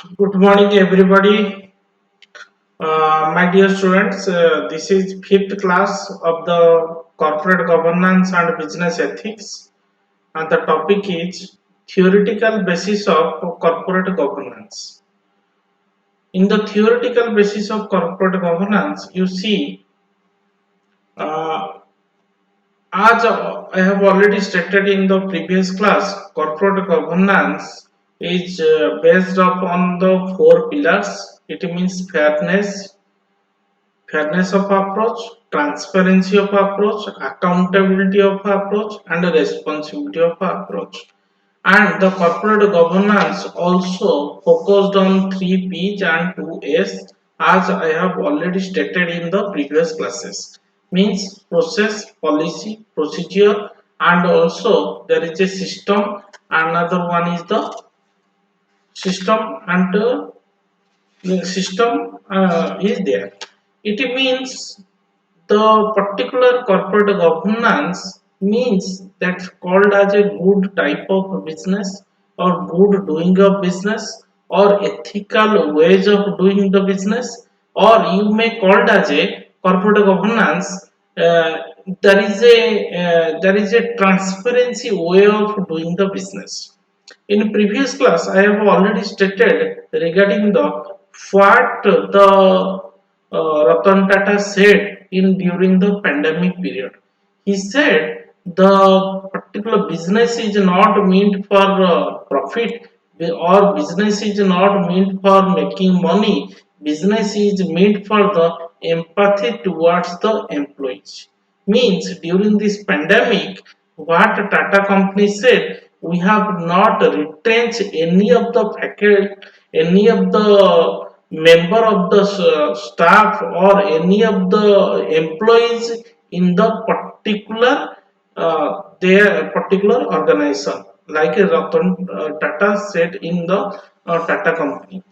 Good morning, everybody. My dear students, this is fifth class of the corporate governance and business ethics, and the topic is theoretical basis of corporate governance. In the theoretical basis of corporate governance, you see, uh, as I have already stated in the previous class, corporate governance is based upon the four pillars. It means fairness of approach, transparency of approach, accountability of approach, and responsibility of approach. And the corporate governance also focused on 3 P's and 2 S, as I have already stated in the previous classes. Means process, policy, procedure, and also there is a system. Another one is the system, and the system is there. It means the particular corporate governance means that's called as a good type of business or good doing of business or ethical ways of doing the business, or you may call it as a corporate governance. uh, there is a transparency way of doing the business. In previous class, I have already stated regarding the what the Ratan Tata said in during the pandemic period. He said the particular business is not meant for profit, or business is not meant for making money. Business is meant for the empathy towards the employees. Means during this pandemic, what Tata company said, we have not retrenched any of the faculty, any of the member of the staff or any of the employees in the particular their particular organization, like Ratan Tata said in the Tata company.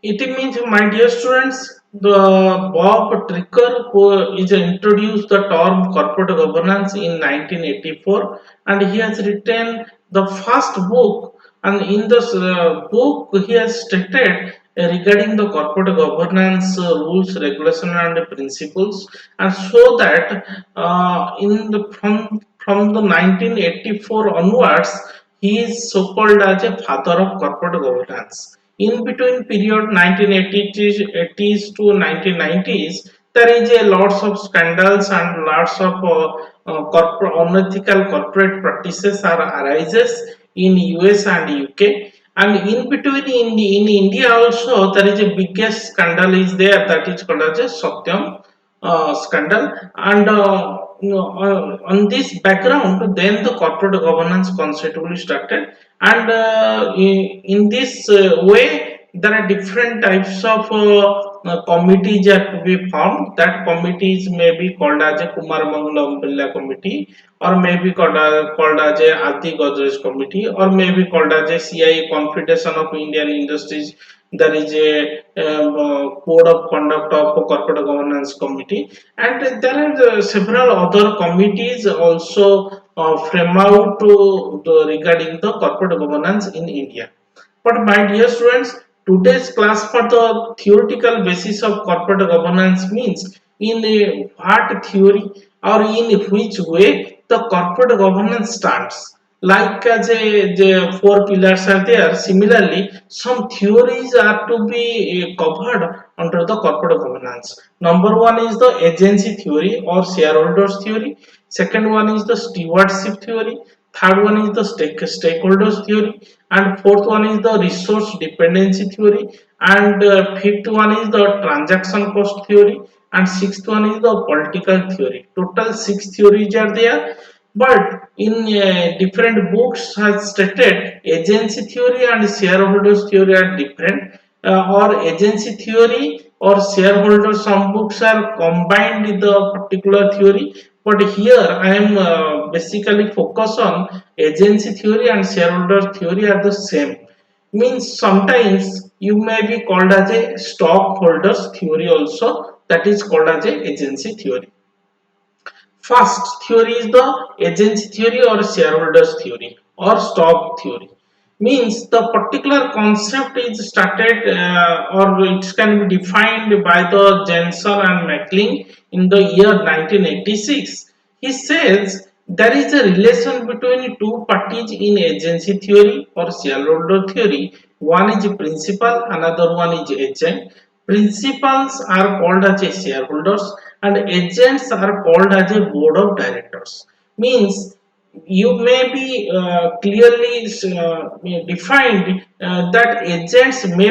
It means, my dear students, the Bob Tricker, who is introduced the term corporate governance in 1984, and he has written the first book. And in this book, he has stated regarding the corporate governance rules, regulation, and principles, and so that in the from the 1984 onwards, he is so called as a father of corporate governance. In between period 1980s to 1990s, there is a lots of scandals and lots of unethical corporate practices are arises in US and UK. And in between in India also there is a biggest scandal is there, that is called as a Satyam scandal. And on this background, then the corporate governance constitutively started. And in this way, there are different types of committees are to be formed. That committees may be called as a Kumar Mangalam Billa committee, or may be called as a Ati Godrej committee, or may be called as a CIA Confederation of Indian Industries. There is a code of conduct of corporate governance committee, and there are several other committees also frame out regarding the corporate governance in India. But my dear students, today's class for the theoretical basis of corporate governance means in a what theory or in which way the corporate governance starts. Like as the four pillars are there, similarly, some theories are to be covered under the corporate governance. Number one is the agency theory or shareholders theory. Second one is the stewardship theory. Third one is the stakeholders theory, and fourth one is the resource dependency theory, and fifth one is the transaction cost theory, and sixth one is the political theory. Total six theories are there, but in different books has stated agency theory and shareholders theory are different, or agency theory or shareholders, some books are combined with the particular theory, but here I am basically focus on agency theory and shareholder theory are the same. Means sometimes you may be called as a stockholders theory also, that is called as a agency theory. First theory is the agency theory or shareholders theory or stock theory. means the particular concept is started or it can be defined by the Jensen and Macklin in the year 1986. He says there is a relation between two parties in agency theory or shareholder theory. One is principal, another one is agent. Principals are called as a shareholders and agents are called as a board of directors. Means you may be clearly defined that agents may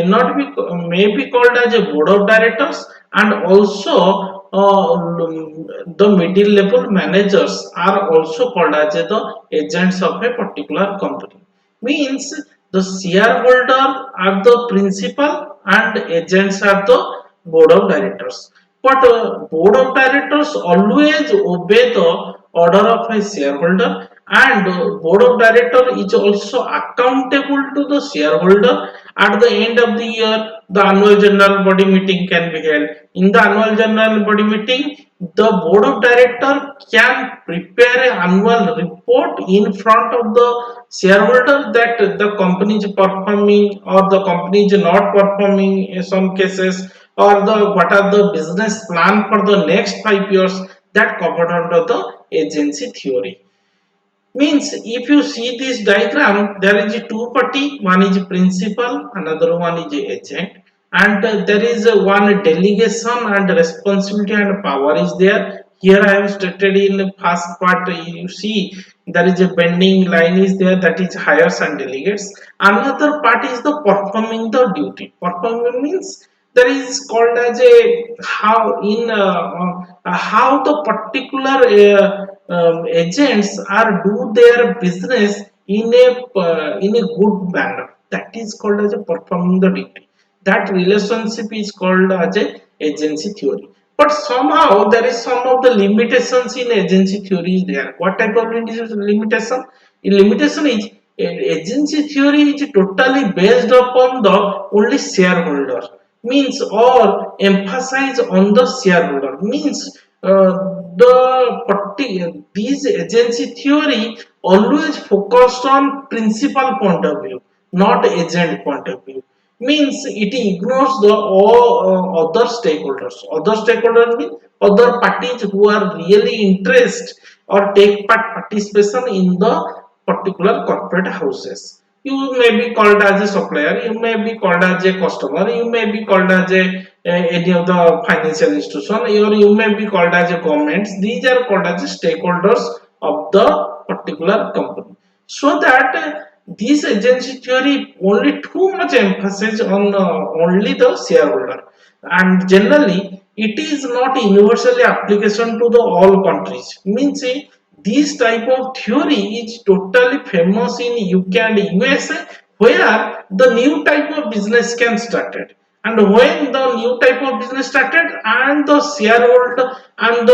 not be may be called as a board of directors, and also the middle level managers are also called as the agents of a particular company. Means the shareholder are the principal and agents are the board of directors. But board of directors always obey the order of a shareholder, and board of director is also accountable to the shareholder. At the end of the year, the annual general body meeting can be held. In the annual general body meeting, the board of director can prepare an annual report in front of the shareholder that the company is performing or the company is not performing in some cases, or the what are the business plan for the next 5 years, that covered under the agency theory. Means if you see this diagram, there is a two party, one is principal, another one is agent, and there is one delegation and responsibility and power is there. Here I have stated in the first part, you see there is a bending line is there, that is hires and delegates. Another part is the performing the duty. Performing means there is called as a how in how the particular agents are do their business in a good manner, that is called as a performing the duty. That relationship is called as a agency theory. But somehow there is some of the limitations in agency theory is there. What type of limitation? Limitation is agency theory is totally based upon the only shareholder, means or emphasize on the shareholder, means these agency theory always focused on principal point of view, not agent point of view. Means it ignores the all other stakeholders. Other stakeholders mean other parties who are really interested or take part participation in the particular corporate houses. You may be called as a supplier, you may be called as a customer, you may be called as a any of the financial institution, or you may be called as a government. These are called as stakeholders of the particular company. So that this agency theory only too much emphasis on only the shareholder, and generally it is not universally application to the all countries. Means this type of theory is totally famous in UK and USA, where the new type of business can started. And when the new type of business started and the shareholder and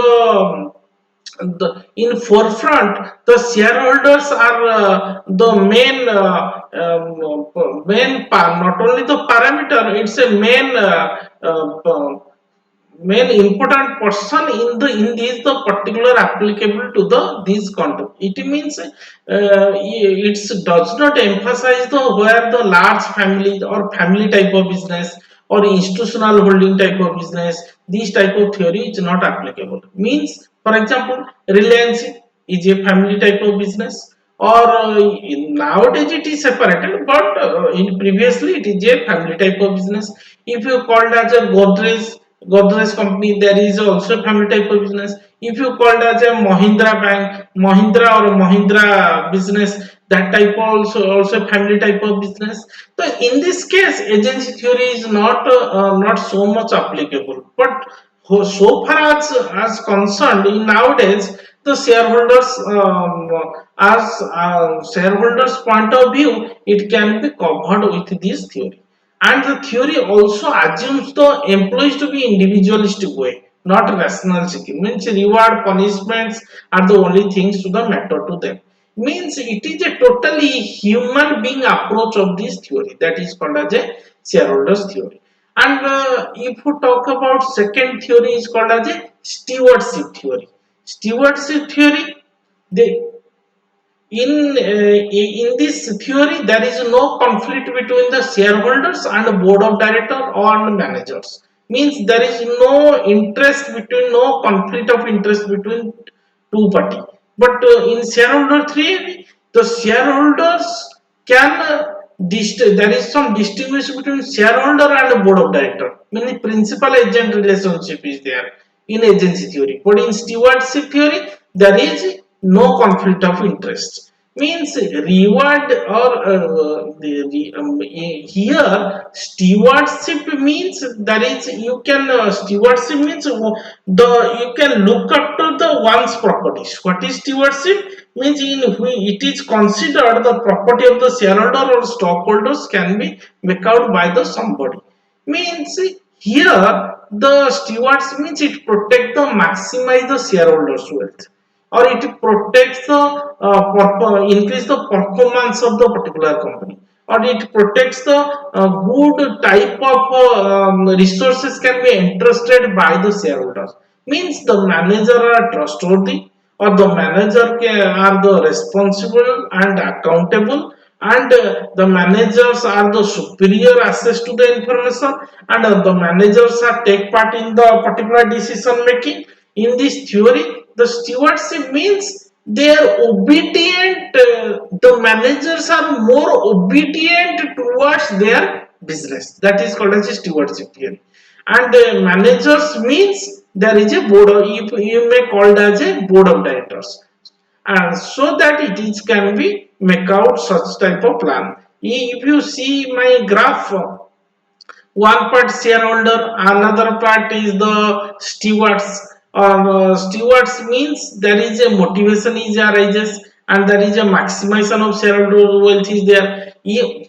in forefront, the shareholders are the not only the parameter, it's a main important person in this the particular applicable to the this content. It means it does not emphasize the where the large family or family type of business or institutional holding type of business, this type of theory is not applicable. Means for example, Reliance is a family type of business, or nowadays it is separated, but in previously it is a family type of business. If you called as a Godrej company, there is also family type of business. If you called as a Mahindra bank, Mahindra or Mahindra business, that type also family type of business. So in this case, agency theory is not so much applicable. But so far as concerned, in nowadays the shareholders as shareholders point of view, it can be covered with this theory. And the theory also assumes the employees to be individualistic way, not rational seeking. Means reward punishments are the only things to the matter to them. Means it is a totally human being approach of this theory, that is called as a shareholders theory. And if we talk about second theory is called as a stewardship theory. Stewardship theory, they In this theory, there is no conflict between the shareholders and the board of director or managers. Means there is no interest between, no conflict of interest between two party. But in shareholder theory, the shareholders can there is some distinguish between shareholder and the board of director. Meaning principal agent relationship is there in agency theory. But in stewardship theory, there is no conflict of interest. Means reward or here stewardship means there is, you can stewardship means the you can look up to the one's properties. What is stewardship? Means in it is considered the property of the shareholder or stockholders can be make out by the somebody. Means here the stewards means it protect the maximize the shareholders wealth, or it protects the increase the performance of the particular company, or it protects the good type of resources can be entrusted by the shareholders. Means the manager are trustworthy, or the manager are the responsible and accountable, and the managers are the superior access to the information, and the managers are take part in the particular decision making. In this theory, the stewardship means they are obedient, the managers are more obedient towards their business. That is called as a stewardship theory. And managers means there is a board of, you may call it as a board of directors, and so that it is can be make out such type of plan. If you see my graph, one part shareholder, another part is the stewards. Stewards means there is a motivation is arises, and there is a maximization of shareholder wealth is there.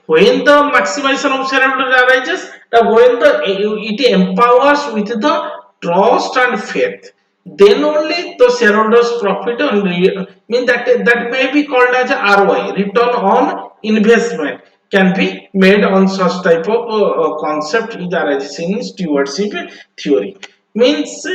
When the maximization of shareholder arises, when it empowers with the trust and faith, then only the shareholders profit and mean that may be called as a ROI, return on investment, can be made on such type of concept is arising in stewardship theory. Means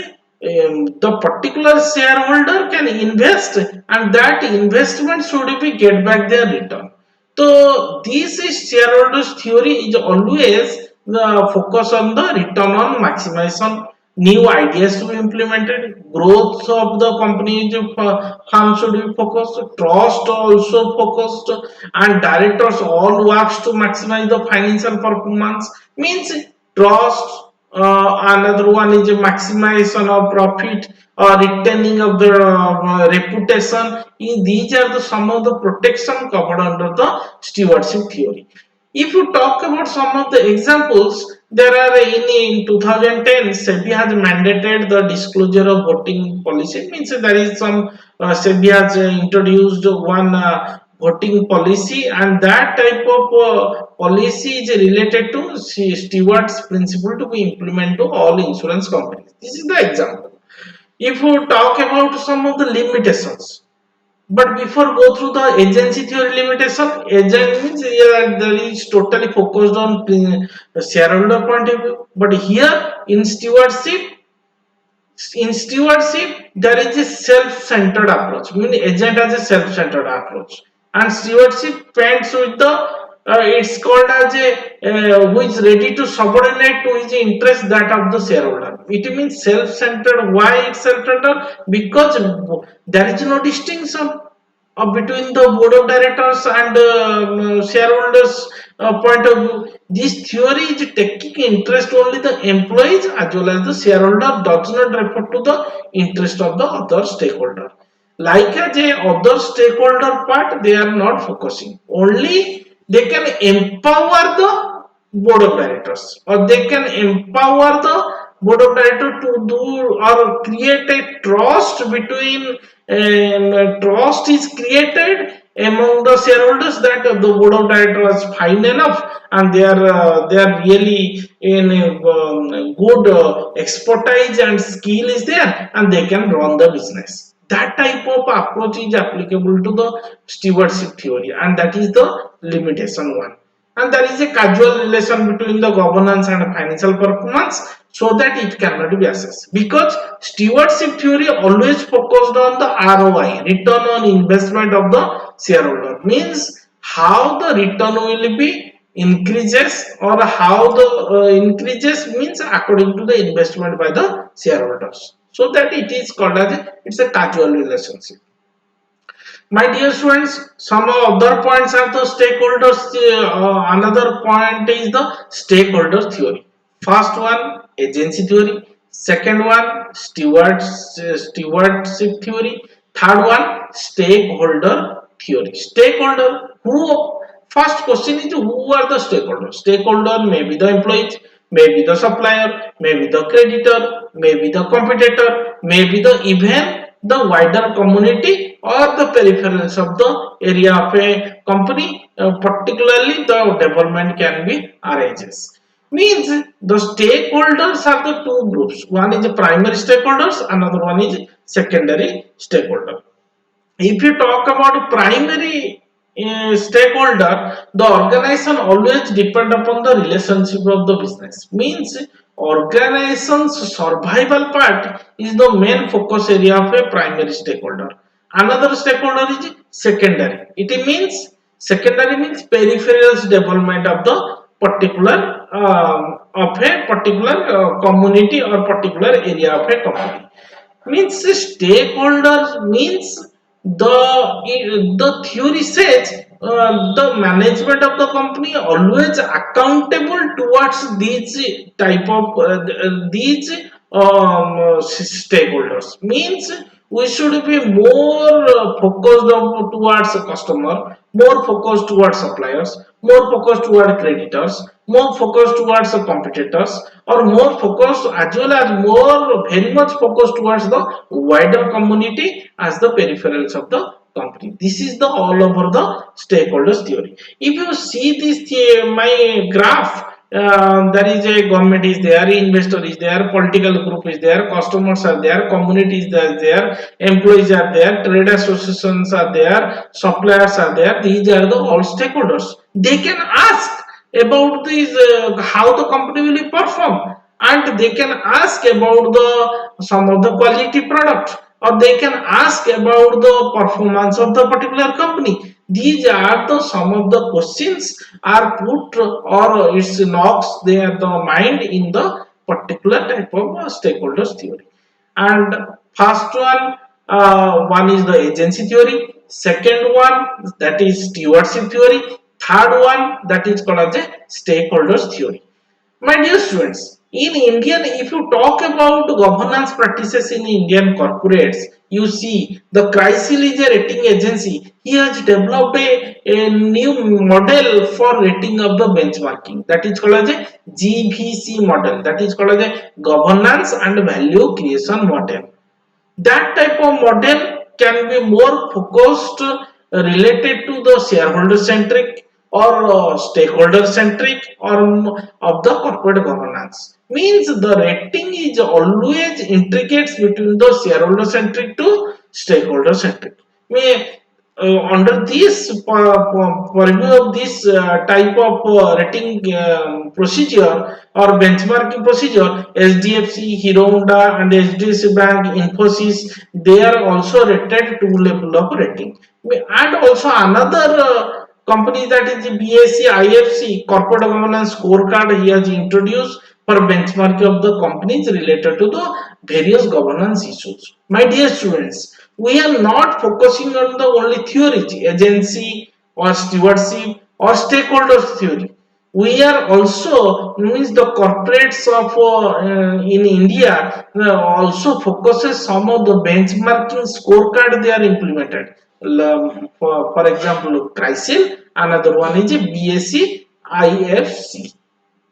the particular shareholder can invest, and that investment should be get back their return. So this is shareholders theory is always the focus on the return on maximization, new ideas to be implemented, growth of the company firm should be focused, trust also focused, and directors all works to maximize the financial performance. Means trust, another one is maximization of profit or retaining of the reputation. These are the some of the protection covered under the stewardship theory. If you talk about some of the examples, there are in 2010, SEBI has mandated the disclosure of voting policy. Means there is some SEBI has introduced one voting policy, and that type of policy is related to stewards principle to be implemented to all insurance companies. This is the example. If you talk about some of the limitations, but before go through the agency theory limitation, agent means there is totally focused on shareholder point of view. But here in stewardship, there is a self-centered approach. Meaning agent has a self-centered approach, and stewardship paints with the it's called as a who is ready to subordinate to his interest that of the shareholder. It means self-centered. Why it's self-centered? Because there is no distinction between the board of directors and shareholders point of view. This theory is taking interest only the employees as well as the shareholder, does not refer to the interest of the other stakeholder. Like as a other stakeholder part, they are not focusing. Only they can empower the board of directors, or they can empower the board of directors to do or create a trust between, trust is created among the shareholders that the board of directors is fine enough, and they are really in good expertise and skill is there, and they can run the business. That type of approach is applicable to the stewardship theory, and that is the limitation one. And there is a causal relation between the governance and financial performance. so that it cannot be assessed. Because stewardship theory always focused on the ROI, return on investment of the shareholder. Means how the return will be increases, or how the increases means according to the investment by the shareholders. So that it is called as it's a causal relationship. My dear students, some other points are the stakeholders. Another point is the stakeholder theory. First one, agency theory. Second one, stewardship theory. Third one, stakeholder theory. Stakeholder, who? First question is who are the stakeholders? Stakeholder may be the employees, may be the supplier, may be the creditor, may be the competitor, may be the even the wider community or the peripherals of the area of a company, particularly the development can be arranges. Means the stakeholders are the two groups. One is the primary stakeholders, another one is secondary stakeholder. If you talk about primary stakeholder, the organization always depend upon the relationship of the business. Means organization's survival part is the main focus area of a primary stakeholder. Another stakeholder is secondary. It means secondary means peripheral development of the particular of a particular community or particular area of a company. Means stakeholders means the theory says the management of the company always accountable towards these type of these stakeholders. Means we should be more focused on towards a customer, more focused towards suppliers, more focused towards creditors, more focused towards the competitors, or more focused as well as more very much focused towards the wider community as the peripherals of the company. This is the all over the stakeholders theory. If you see this my graph, there is a government is there, investor is there, political group is there, customers are there, communities are there, employees are there, trade associations are there, suppliers are there. These are the all stakeholders. They can ask about this how the company will perform, and they can ask about the some of the quality product, or they can ask about the performance of the particular company. These are the some of the questions are put, or it knocks their the mind in the particular type of stakeholders theory. And first one is the agency theory, second one that is stewardship theory, third one that is called as a stakeholders theory. My dear students, in Indian, if you talk about governance practices in Indian corporates, you see the CRISIL is a rating agency. He has developed a new model for rating of the benchmarking, that is called as a GVC model, that is called as a governance and value creation model. That type of model can be more focused related to the shareholder centric or stakeholder centric or of the corporate governance. Means the rating is always intricate between the shareholder centric to stakeholder centric. May under this purview of this type of rating procedure or benchmarking procedure, SDFC, Hero Honda and HDFC Bank, Infosys, they are also rated two level of rating. And also another company, that is the BSC IFC corporate governance scorecard, he has introduced for benchmarking of the companies related to the various governance issues. My dear students, we are not focusing on the only theory, agency or stewardship or stakeholders theory. We are also means the corporates of in India also focuses some of the benchmarking scorecard they are implemented. For example, CRISIL, another one is BSC IFC.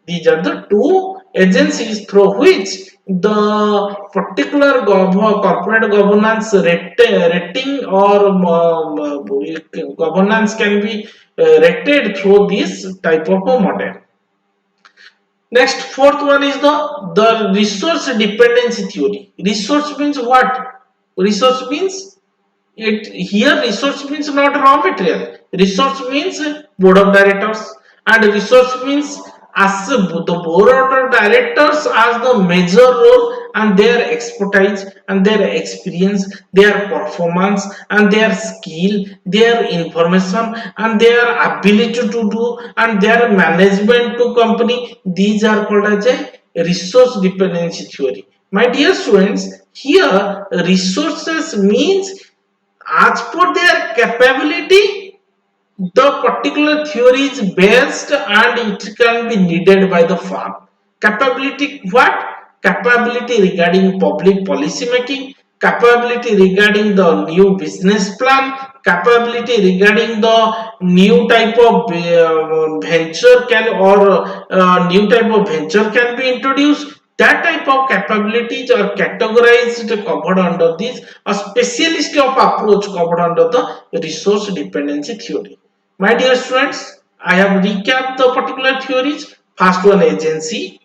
These are the two agencies through which the particular corporate governance rating or governance can be rated through this type of a model. Next, fourth one is the resource dependency theory. Resource means what? Resource means it here. Resource means not raw material. Resource means board of directors, and resource means as the board of directors as the major role, and their expertise and their experience, their performance and their skill, their information and their ability to do, and their management to company, these are called as a resource dependency theory. My dear students, here resources means as per their capability, the particular theory is based and it can be needed by the firm. Capability what? Capability regarding public policy making, capability regarding the new business plan, capability regarding the new type of venture can or new type of venture can be introduced. That type of capabilities are categorized covered under this a specialist of approach covered under the resource dependency theory. My dear students, I have recapped the particular theories. First one agency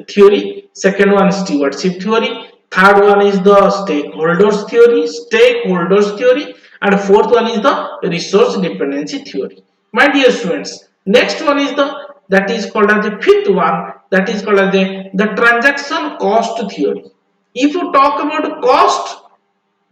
theory, second one stewardship theory, third one is the stakeholders theory, and fourth one is the resource dependency theory. My dear students, next one is the that is called as the fifth one, that is called as the transaction cost theory. If you talk about cost,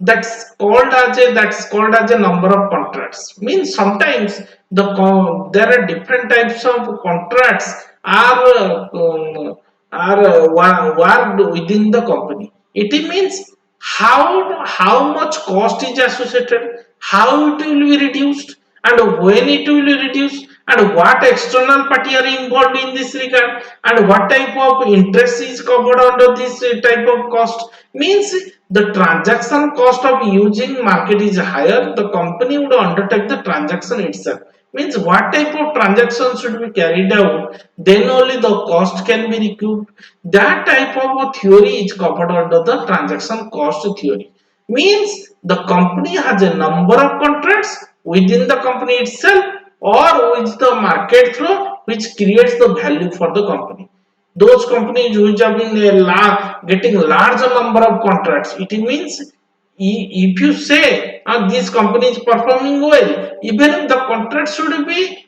that's called as a number of contracts, means sometimes there are different types of contracts are worked within the company. It means how much cost is associated, how it will be reduced, and when it will be reduced, and what external party are involved in this regard, and what type of interest is covered under this type of cost. Means the transaction cost of using market is higher, the company would undertake the transaction itself. Means what type of transaction should be carried out, then only the cost can be recouped. That type of a theory is covered under the transaction cost theory. Means the company has a number of contracts within the company itself or with the market through, which creates the value for the company. Those companies which have been getting larger number of contracts, it means if you say this company is performing well, even the contract should be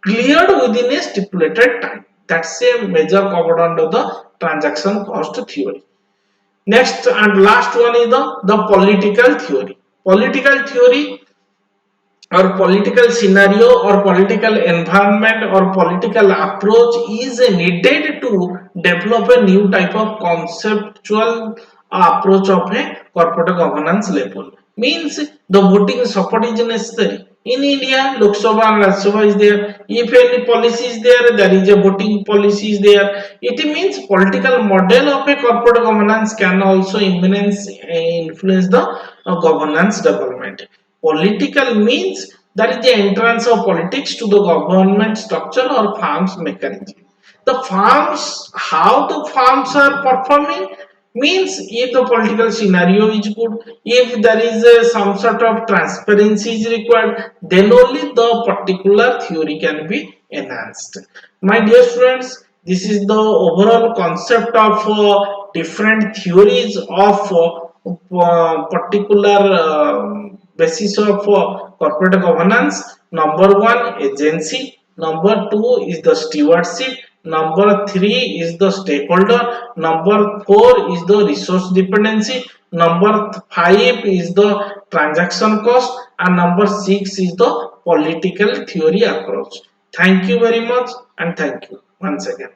cleared within a stipulated time. That's a measure covered under the transaction cost theory. Next and last one is the political theory. Political theory or political scenario or political environment or political approach is needed to develop a new type of conceptual approach of a corporate governance level. Means the voting support is necessary. In India, Lok Sabha and Rajya Sabha is there. If any policy is there, there is a voting policy is there. It means political model of a corporate governance can also influence the governance development. Political means that is the entrance of politics to the government structure or farms mechanism. The farms, how the farms are performing means if the political scenario is good, if there is some sort of transparency is required, then only the particular theory can be enhanced. My dear students, this is the overall concept of different theories of particular basis of corporate governance. Number one, agency. Number two is the stewardship. Number three is the stakeholder. Number four is the resource dependency. Number five is the transaction cost. And number six is the political theory approach. Thank you very much and thank you once again.